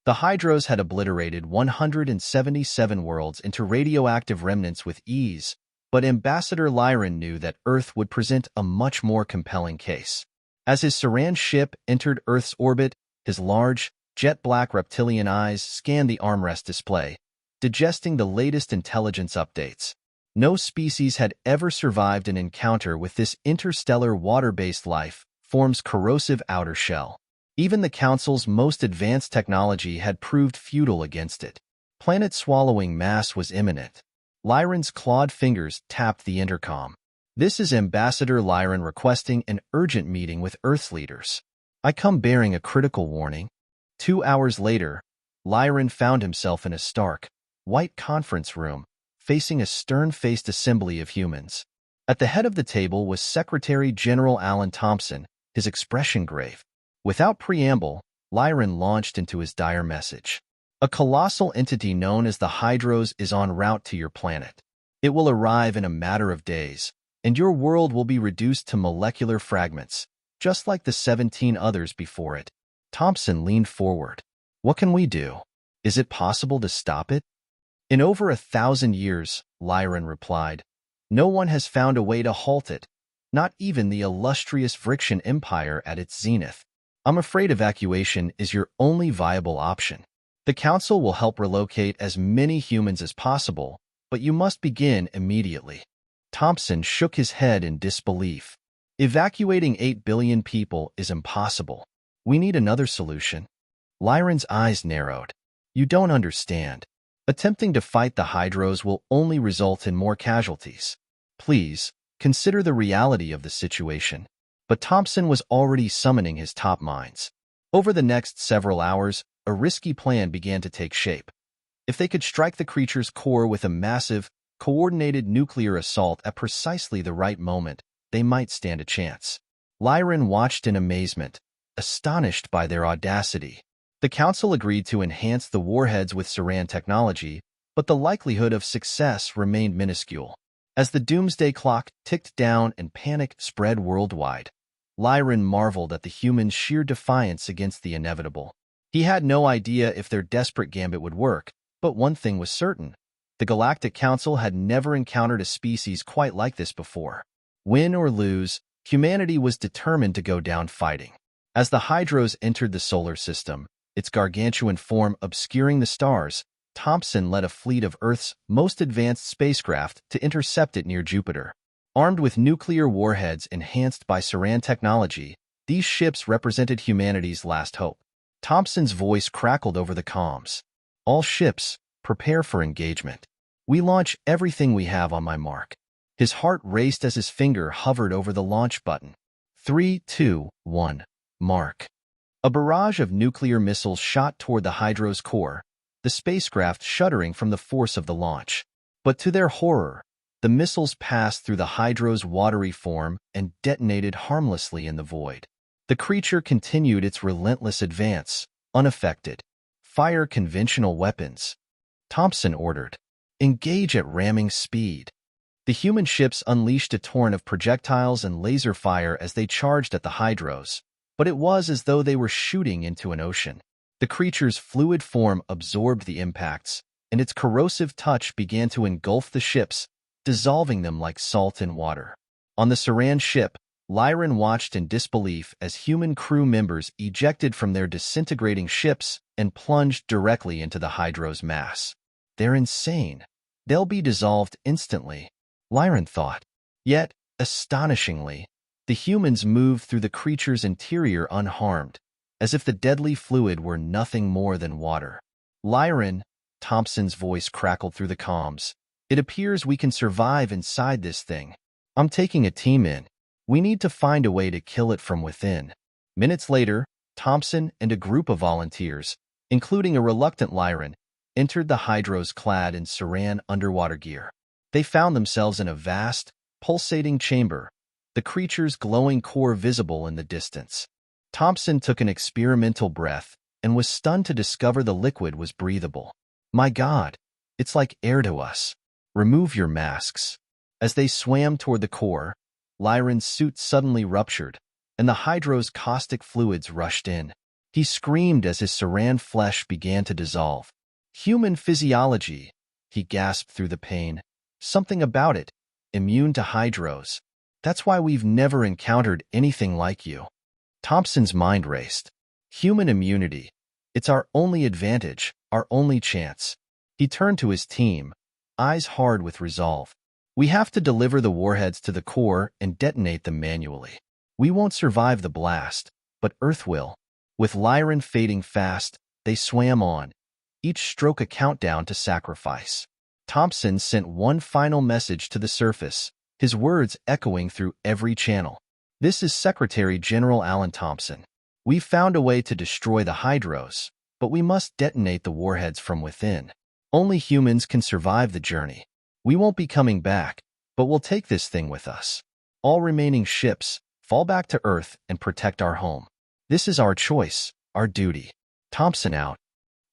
The Hydros had obliterated 177 worlds into radioactive remnants with ease, but Ambassador Lyran knew that Earth would present a much more compelling case. As his Saran ship entered Earth's orbit, his large, jet-black reptilian eyes scanned the armrest display, digesting the latest intelligence updates. No species had ever survived an encounter with this interstellar water-based life form's corrosive outer shell. Even the Council's most advanced technology had proved futile against it. Planet-swallowing mass was imminent. Lyran's clawed fingers tapped the intercom. "This is Ambassador Lyran requesting an urgent meeting with Earth's leaders. I come bearing a critical warning." 2 hours later, Lyran found himself in a stark, white conference room, facing a stern-faced assembly of humans. At the head of the table was Secretary General Alan Thompson, his expression grave. Without preamble, Lyran launched into his dire message. "A colossal entity known as the Hydros is en route to your planet. It will arrive in a matter of days, and your world will be reduced to molecular fragments, just like the 17 others before it." Thompson leaned forward. "What can we do? Is it possible to stop it?" "In over 1,000 years," Lyran replied, "no one has found a way to halt it, not even the illustrious Vrixian Empire at its zenith. I'm afraid evacuation is your only viable option. The Council will help relocate as many humans as possible, but you must begin immediately." Thompson shook his head in disbelief. "Evacuating 8 billion people is impossible. We need another solution." Lyran's eyes narrowed. "You don't understand. Attempting to fight the Hydros will only result in more casualties. Please, consider the reality of the situation." But Thompson was already summoning his top minds. Over the next several hours, a risky plan began to take shape. If they could strike the creature's core with a massive, coordinated nuclear assault at precisely the right moment, they might stand a chance. Lyran watched in amazement, astonished by their audacity. The Council agreed to enhance the warheads with Saran technology, but the likelihood of success remained minuscule. As the doomsday clock ticked down and panic spread worldwide, Lyran marveled at the humans' sheer defiance against the inevitable. He had no idea if their desperate gambit would work, but one thing was certain. The Galactic Council had never encountered a species quite like this before. Win or lose, humanity was determined to go down fighting. As the Hydros entered the solar system, its gargantuan form obscuring the stars, Thompson led a fleet of Earth's most advanced spacecraft to intercept it near Jupiter. Armed with nuclear warheads enhanced by Saran technology, these ships represented humanity's last hope. Thompson's voice crackled over the comms. "All ships, prepare for engagement. We launch everything we have on my mark." His heart raced as his finger hovered over the launch button. 3, 2, 1, mark. A barrage of nuclear missiles shot toward the Hydro's core, the spacecraft shuddering from the force of the launch. But to their horror, the missiles passed through the Hydro's watery form and detonated harmlessly in the void. The creature continued its relentless advance, unaffected. "Fire conventional weapons," Thompson ordered. "Engage at ramming speed." The human ships unleashed a torrent of projectiles and laser fire as they charged at the Hydros, but it was as though they were shooting into an ocean. The creature's fluid form absorbed the impacts, and its corrosive touch began to engulf the ships, dissolving them like salt in water. On the Saran ship, Lyran watched in disbelief as human crew members ejected from their disintegrating ships and plunged directly into the Hydro's mass. "They're insane. They'll be dissolved instantly," Lyran thought. Yet, astonishingly, the humans moved through the creature's interior unharmed, as if the deadly fluid were nothing more than water. "Lyran," Thompson's voice crackled through the comms, "it appears we can survive inside this thing. I'm taking a team in. We need to find a way to kill it from within." Minutes later, Thompson and a group of volunteers, including a reluctant Lyran, entered the Hydros clad in Saran underwater gear. They found themselves in a vast, pulsating chamber, the creature's glowing core visible in the distance. Thompson took an experimental breath and was stunned to discover the liquid was breathable. "My God, it's like air to us. Remove your masks." As they swam toward the core, Lyran's suit suddenly ruptured, and the Hydro's caustic fluids rushed in. He screamed as his saran flesh began to dissolve. Human physiology, he gasped through the pain. Something about it, immune to hydros. That's why we've never encountered anything like you. Thompson's mind raced. Human immunity. It's our only advantage, our only chance. He turned to his team, eyes hard with resolve. We have to deliver the warheads to the core and detonate them manually. We won't survive the blast, but Earth will. With Lyran fading fast, they swam on, each stroke a countdown to sacrifice. Thompson sent one final message to the surface, his words echoing through every channel. This is Secretary General Alan Thompson. We've found a way to destroy the hydros, but we must detonate the warheads from within. Only humans can survive the journey. We won't be coming back, but we'll take this thing with us. All remaining ships, fall back to Earth and protect our home. This is our choice, our duty. Thompson out.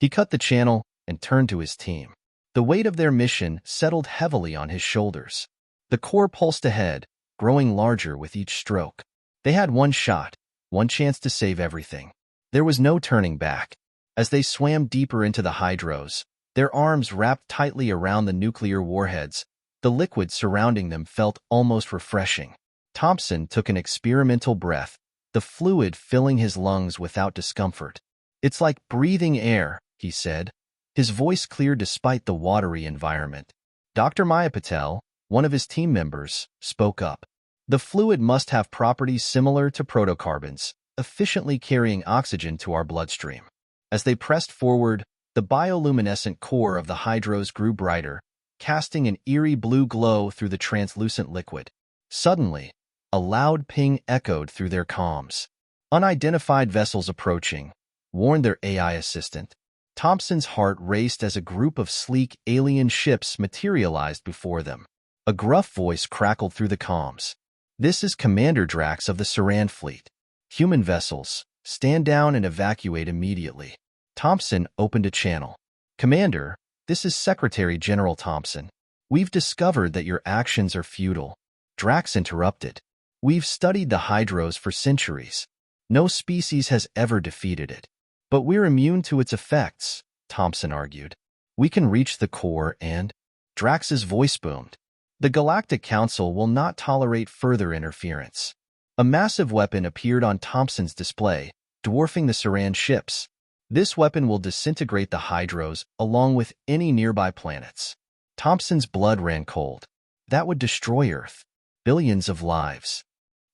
He cut the channel and turned to his team. The weight of their mission settled heavily on his shoulders. The core pulsed ahead, growing larger with each stroke. They had one shot, one chance to save everything. There was no turning back. As they swam deeper into the hydros, their arms wrapped tightly around the nuclear warheads, the liquid surrounding them felt almost refreshing. Thompson took an experimental breath, the fluid filling his lungs without discomfort. It's like breathing air, he said, his voice clear despite the watery environment. Dr. Maya Patel, one of his team members, spoke up. The fluid must have properties similar to protocarbons, efficiently carrying oxygen to our bloodstream. As they pressed forward, the bioluminescent core of the hydros grew brighter, casting an eerie blue glow through the translucent liquid. Suddenly, a loud ping echoed through their comms. Unidentified vessels approaching, warned their AI assistant. Thompson's heart raced as a group of sleek alien ships materialized before them. A gruff voice crackled through the comms. This is Commander Drax of the Saran Fleet. Human vessels, stand down and evacuate immediately. Thompson opened a channel. Commander, this is Secretary General Thompson. We've discovered that your actions are futile. Drax interrupted. We've studied the hydros for centuries. No species has ever defeated it. But we're immune to its effects, Thompson argued. We can reach the core and... Drax's voice boomed. The Galactic Council will not tolerate further interference. A massive weapon appeared on Thompson's display, dwarfing the Saran ships. This weapon will disintegrate the hydros along with any nearby planets. Thompson's blood ran cold. That would destroy Earth. Billions of lives.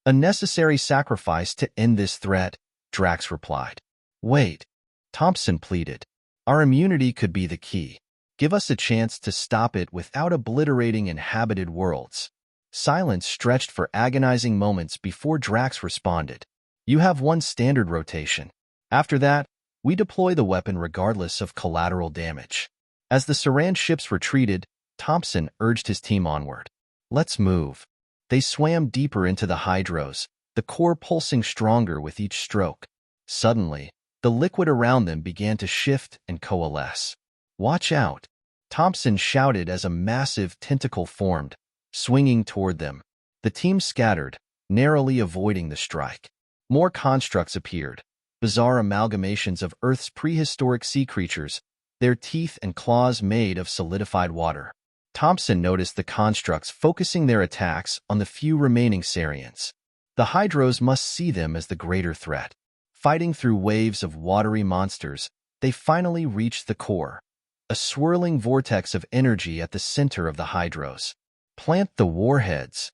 A necessary sacrifice to end this threat, Drax replied. Wait, Thompson pleaded. Our immunity could be the key. Give us a chance to stop it without obliterating inhabited worlds. Silence stretched for agonizing moments before Drax responded. You have one standard rotation. After that, we deploy the weapon regardless of collateral damage. As the Saran ships retreated, Thompson urged his team onward. Let's move. They swam deeper into the hydros, the core pulsing stronger with each stroke. Suddenly, the liquid around them began to shift and coalesce. Watch out! Thompson shouted as a massive tentacle formed, swinging toward them. The team scattered, narrowly avoiding the strike. More constructs appeared, bizarre amalgamations of Earth's prehistoric sea creatures, their teeth and claws made of solidified water. Thompson noticed the constructs focusing their attacks on the few remaining Sarians. The hydros must see them as the greater threat. Fighting through waves of watery monsters, they finally reached the core, a swirling vortex of energy at the center of the hydros. Plant the warheads,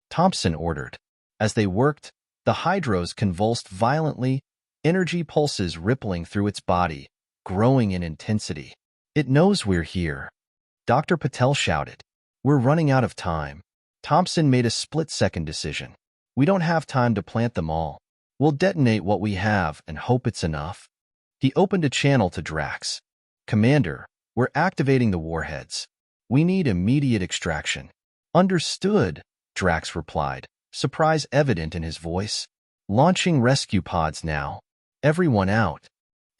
Thompson ordered. As they worked, the hydros convulsed violently, energy pulses rippling through its body, growing in intensity. It knows we're here, Dr. Patel shouted. We're running out of time. Thompson made a split-second decision. We don't have time to plant them all. We'll detonate what we have and hope it's enough. He opened a channel to Drax. Commander, we're activating the warheads. We need immediate extraction. Understood, Drax replied, surprise evident in his voice. Launching rescue pods now. Everyone out,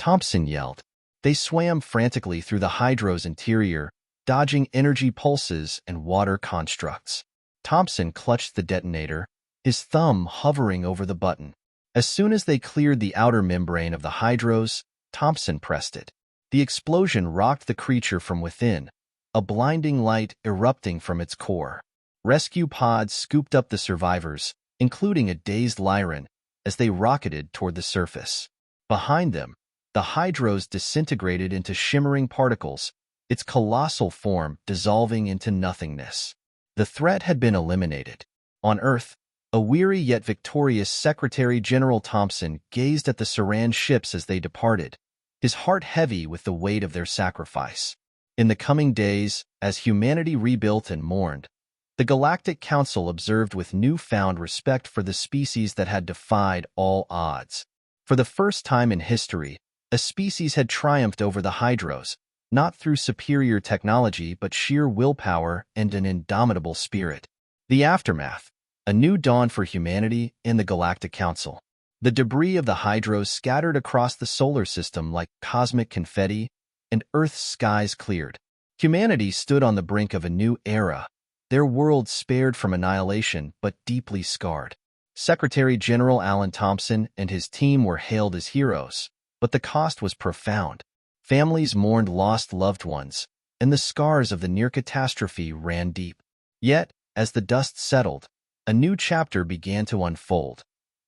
Thompson yelled. They swam frantically through the hydro's interior, dodging energy pulses and water constructs. Thompson clutched the detonator, his thumb hovering over the button. As soon as they cleared the outer membrane of the hydros, Thompson pressed it. The explosion rocked the creature from within, a blinding light erupting from its core. Rescue pods scooped up the survivors, including a dazed Lyran, as they rocketed toward the surface. Behind them, the hydros disintegrated into shimmering particles, its colossal form dissolving into nothingness. The threat had been eliminated. On Earth, a weary yet victorious Secretary General Thompson gazed at the Saran ships as they departed, his heart heavy with the weight of their sacrifice. In the coming days, as humanity rebuilt and mourned, the Galactic Council observed with newfound respect for the species that had defied all odds. For the first time in history, a species had triumphed over the hydros, not through superior technology but sheer willpower and an indomitable spirit. The aftermath, a new dawn for humanity and the Galactic Council. The debris of the hydros scattered across the solar system like cosmic confetti, and Earth's skies cleared. Humanity stood on the brink of a new era, their world spared from annihilation but deeply scarred. Secretary General Alan Thompson and his team were hailed as heroes, but the cost was profound. Families mourned lost loved ones, and the scars of the near catastrophe ran deep. Yet, as the dust settled, a new chapter began to unfold,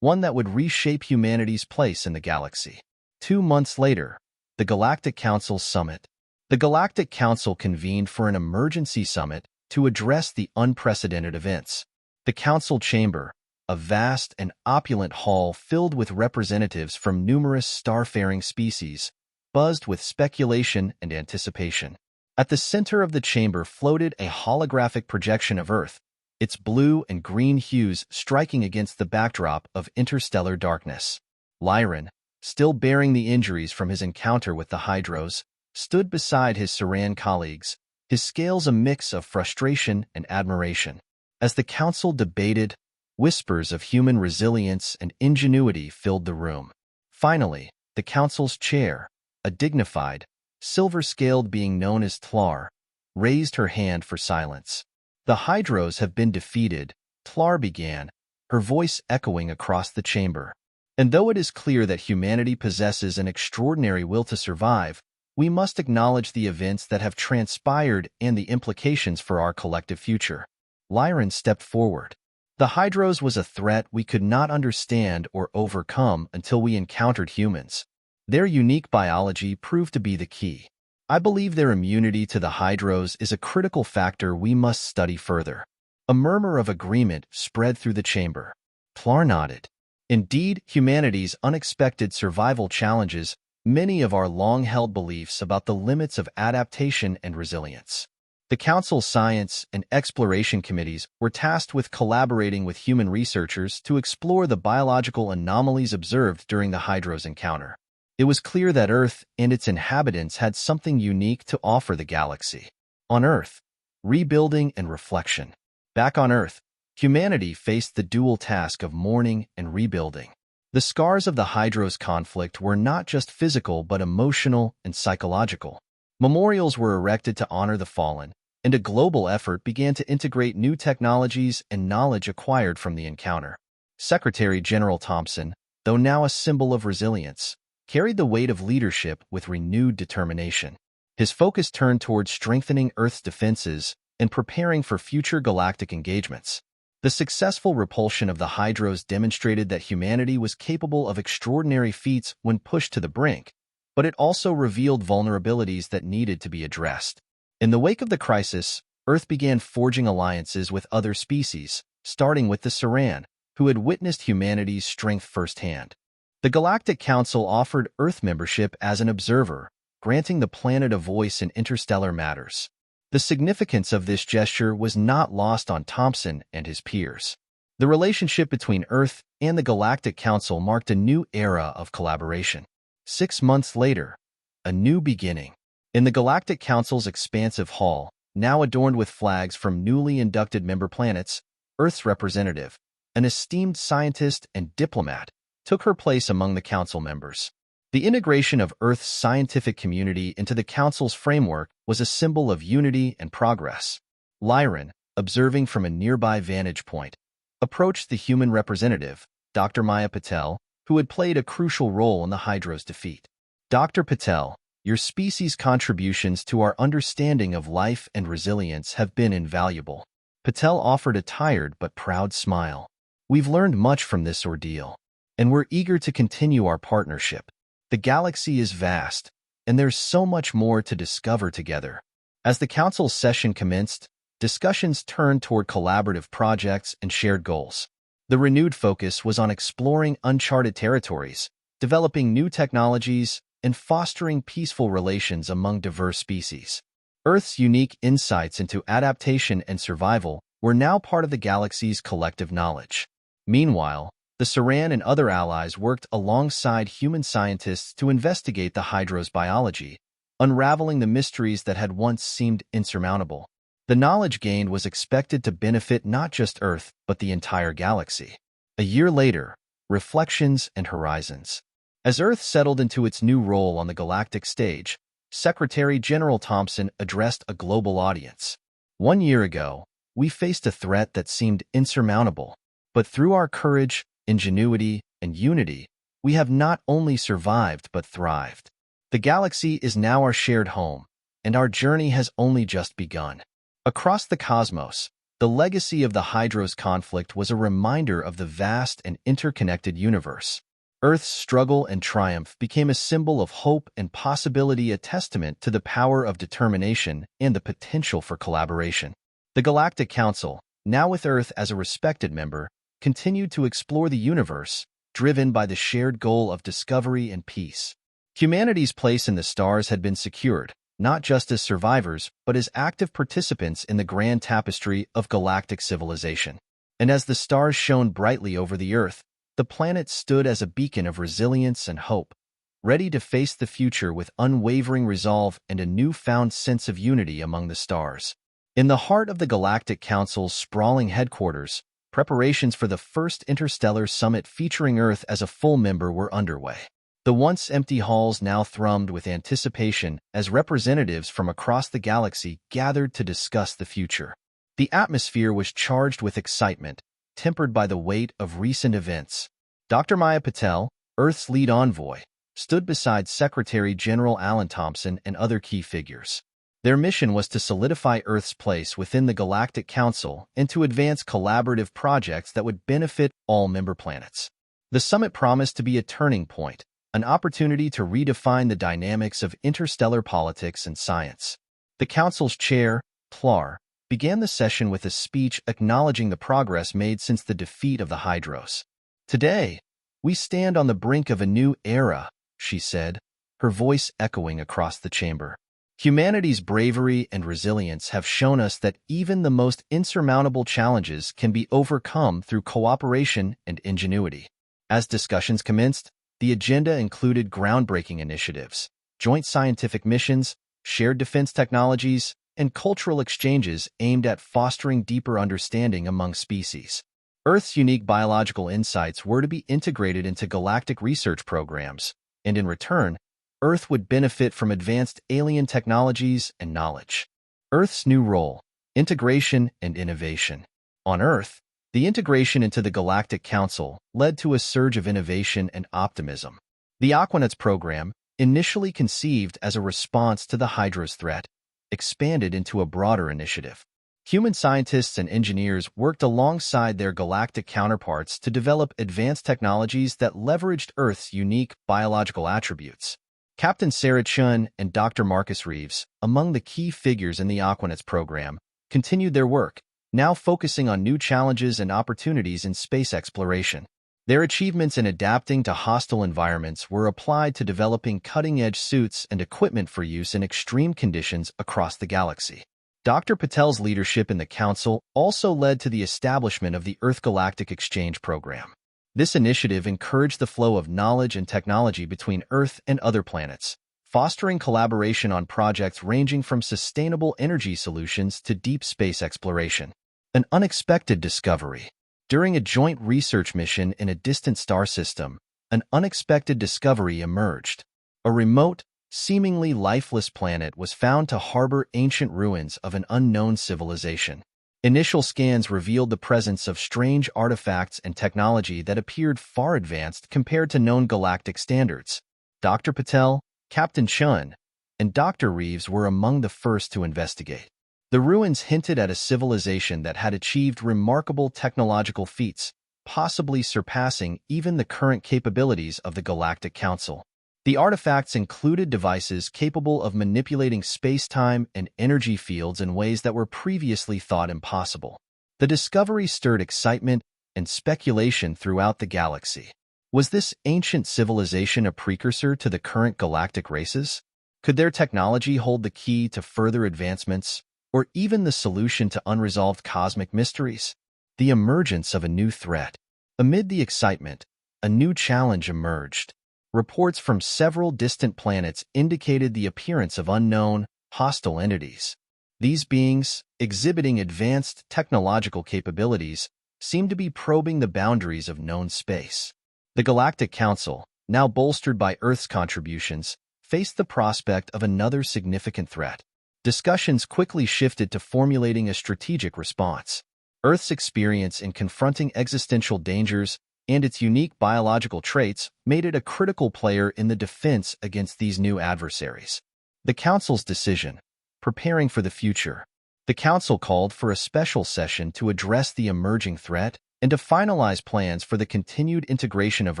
one that would reshape humanity's place in the galaxy. 2 months later, the Galactic Council Summit. The Galactic Council convened for an emergency summit to address the unprecedented events. The Council Chamber, a vast and opulent hall filled with representatives from numerous starfaring species, buzzed with speculation and anticipation. At the center of the chamber floated a holographic projection of Earth, its blue and green hues striking against the backdrop of interstellar darkness. Lyran, still bearing the injuries from his encounter with the hydros, stood beside his Saran colleagues, his scales a mix of frustration and admiration. As the council debated, whispers of human resilience and ingenuity filled the room. Finally, the council's chair, a dignified, silver-scaled being known as Tlar, raised her hand for silence. "The hydros have been defeated," Tlar began, her voice echoing across the chamber. "And though it is clear that humanity possesses an extraordinary will to survive, we must acknowledge the events that have transpired and the implications for our collective future." Lyran stepped forward. "The hydros was a threat we could not understand or overcome until we encountered humans. Their unique biology proved to be the key. I believe their immunity to the hydros is a critical factor we must study further." A murmur of agreement spread through the chamber. Tlar nodded. "Indeed, humanity's unexpected survival challenges many of our long-held beliefs about the limits of adaptation and resilience." The Council's Science and Exploration Committees were tasked with collaborating with human researchers to explore the biological anomalies observed during the hydros encounter. It was clear that Earth and its inhabitants had something unique to offer the galaxy. On Earth, rebuilding and reflection. Back on Earth, humanity faced the dual task of mourning and rebuilding. The scars of the hydros conflict were not just physical but emotional and psychological. Memorials were erected to honor the fallen, and a global effort began to integrate new technologies and knowledge acquired from the encounter. Secretary General Thompson, though now a symbol of resilience, carried the weight of leadership with renewed determination. His focus turned toward strengthening Earth's defenses and preparing for future galactic engagements. The successful repulsion of the hydros demonstrated that humanity was capable of extraordinary feats when pushed to the brink, but it also revealed vulnerabilities that needed to be addressed. In the wake of the crisis, Earth began forging alliances with other species, starting with the Saran, who had witnessed humanity's strength firsthand. The Galactic Council offered Earth membership as an observer, granting the planet a voice in interstellar matters. The significance of this gesture was not lost on Thompson and his peers. The relationship between Earth and the Galactic Council marked a new era of collaboration. 6 months later, a new beginning. In the Galactic Council's expansive hall, now adorned with flags from newly inducted member planets, Earth's representative, an esteemed scientist and diplomat, took her place among the Council members. The integration of Earth's scientific community into the Council's framework was a symbol of unity and progress. Lyran, observing from a nearby vantage point, approached the human representative, Dr. Maya Patel, who had played a crucial role in the Hydra's defeat. Dr. Patel, your species' contributions to our understanding of life and resilience have been invaluable. Patel offered a tired but proud smile. We've learned much from this ordeal, and we're eager to continue our partnership. The galaxy is vast, and there's so much more to discover together. As the Council's session commenced, discussions turned toward collaborative projects and shared goals. The renewed focus was on exploring uncharted territories, developing new technologies, and fostering peaceful relations among diverse species. Earth's unique insights into adaptation and survival were now part of the galaxy's collective knowledge. Meanwhile, the Saran and other allies worked alongside human scientists to investigate the Hydra's biology, unraveling the mysteries that had once seemed insurmountable. The knowledge gained was expected to benefit not just Earth, but the entire galaxy. A year later, reflections and horizons. As Earth settled into its new role on the galactic stage, Secretary General Thompson addressed a global audience. 1 year ago, we faced a threat that seemed insurmountable, but through our courage, ingenuity, and unity, we have not only survived but thrived. The galaxy is now our shared home, and our journey has only just begun. Across the cosmos, the legacy of the Hydra's conflict was a reminder of the vast and interconnected universe. Earth's struggle and triumph became a symbol of hope and possibility, a testament to the power of determination and the potential for collaboration. The Galactic Council, now with Earth as a respected member, continued to explore the universe, driven by the shared goal of discovery and peace. Humanity's place in the stars had been secured, not just as survivors, but as active participants in the grand tapestry of galactic civilization. And as the stars shone brightly over the Earth, the planet stood as a beacon of resilience and hope, ready to face the future with unwavering resolve and a newfound sense of unity among the stars. In the heart of the Galactic Council's sprawling headquarters, preparations for the first interstellar summit featuring Earth as a full member were underway. The once empty halls now thrummed with anticipation as representatives from across the galaxy gathered to discuss the future. The atmosphere was charged with excitement, tempered by the weight of recent events. Dr. Maya Patel, Earth's lead envoy, stood beside Secretary General Alan Thompson and other key figures. Their mission was to solidify Earth's place within the Galactic Council and to advance collaborative projects that would benefit all member planets. The summit promised to be a turning point, an opportunity to redefine the dynamics of interstellar politics and science. The Council's chair, Plar, began the session with a speech acknowledging the progress made since the defeat of the Hydros. Today, we stand on the brink of a new era, she said, her voice echoing across the chamber. Humanity's bravery and resilience have shown us that even the most insurmountable challenges can be overcome through cooperation and ingenuity. As discussions commenced, the agenda included groundbreaking initiatives, joint scientific missions, shared defense technologies, and cultural exchanges aimed at fostering deeper understanding among species. Earth's unique biological insights were to be integrated into galactic research programs, and in return, Earth would benefit from advanced alien technologies and knowledge. Earth's new role: integration and innovation. On Earth, the integration into the Galactic Council led to a surge of innovation and optimism. The Aquanauts program, initially conceived as a response to the Hydra's threat, expanded into a broader initiative. Human scientists and engineers worked alongside their galactic counterparts to develop advanced technologies that leveraged Earth's unique biological attributes. Captain Sarah Chun and Dr. Marcus Reeves, among the key figures in the Aquanauts program, continued their work, now focusing on new challenges and opportunities in space exploration. Their achievements in adapting to hostile environments were applied to developing cutting-edge suits and equipment for use in extreme conditions across the galaxy. Dr. Patel's leadership in the Council also led to the establishment of the Earth Galactic Exchange Program. This initiative encouraged the flow of knowledge and technology between Earth and other planets, fostering collaboration on projects ranging from sustainable energy solutions to deep space exploration. An unexpected discovery. During a joint research mission in a distant star system, an unexpected discovery emerged. A remote, seemingly lifeless planet was found to harbor ancient ruins of an unknown civilization. Initial scans revealed the presence of strange artifacts and technology that appeared far advanced compared to known galactic standards. Dr. Patel, Captain Chun, and Dr. Reeves were among the first to investigate. The ruins hinted at a civilization that had achieved remarkable technological feats, possibly surpassing even the current capabilities of the Galactic Council. The artifacts included devices capable of manipulating space-time and energy fields in ways that were previously thought impossible. The discovery stirred excitement and speculation throughout the galaxy. Was this ancient civilization a precursor to the current galactic races? Could their technology hold the key to further advancements, or even the solution to unresolved cosmic mysteries? The emergence of a new threat. Amid the excitement, a new challenge emerged. Reports from several distant planets indicated the appearance of unknown, hostile entities. These beings, exhibiting advanced technological capabilities, seemed to be probing the boundaries of known space. The Galactic Council, now bolstered by Earth's contributions, faced the prospect of another significant threat. Discussions quickly shifted to formulating a strategic response. Earth's experience in confronting existential dangers and its unique biological traits made it a critical player in the defense against these new adversaries. The Council's decision, preparing for the future. The Council called for a special session to address the emerging threat and to finalize plans for the continued integration of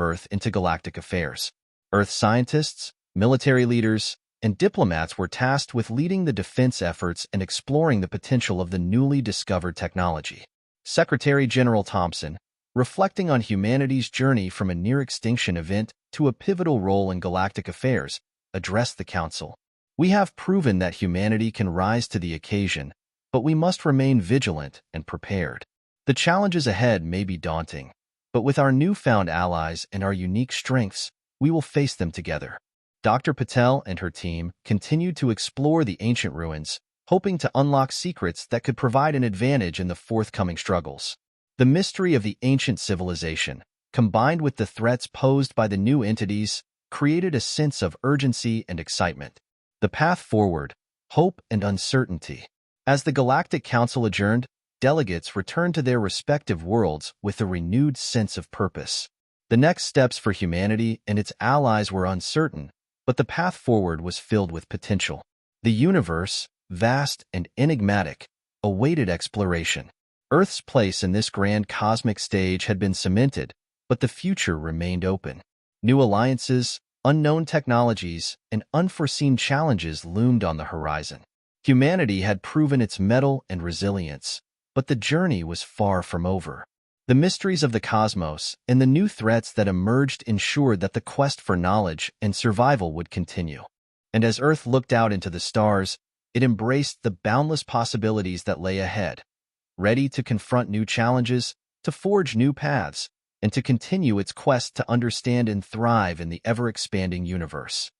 Earth into galactic affairs. Earth scientists, military leaders, and diplomats were tasked with leading the defense efforts and exploring the potential of the newly discovered technology. Secretary General Thompson, reflecting on humanity's journey from a near-extinction event to a pivotal role in galactic affairs, addressed the Council. We have proven that humanity can rise to the occasion, but we must remain vigilant and prepared. The challenges ahead may be daunting, but with our newfound allies and our unique strengths, we will face them together. Dr. Patel and her team continued to explore the ancient ruins, hoping to unlock secrets that could provide an advantage in the forthcoming struggles. The mystery of the ancient civilization, combined with the threats posed by the new entities, created a sense of urgency and excitement. The path forward, hope and uncertainty. As the Galactic Council adjourned, delegates returned to their respective worlds with a renewed sense of purpose. The next steps for humanity and its allies were uncertain, but the path forward was filled with potential. The universe, vast and enigmatic, awaited exploration. Earth's place in this grand cosmic stage had been cemented, but the future remained open. New alliances, unknown technologies, and unforeseen challenges loomed on the horizon. Humanity had proven its mettle and resilience, but the journey was far from over. The mysteries of the cosmos and the new threats that emerged ensured that the quest for knowledge and survival would continue. And as Earth looked out into the stars, it embraced the boundless possibilities that lay ahead, ready to confront new challenges, to forge new paths, and to continue its quest to understand and thrive in the ever-expanding universe.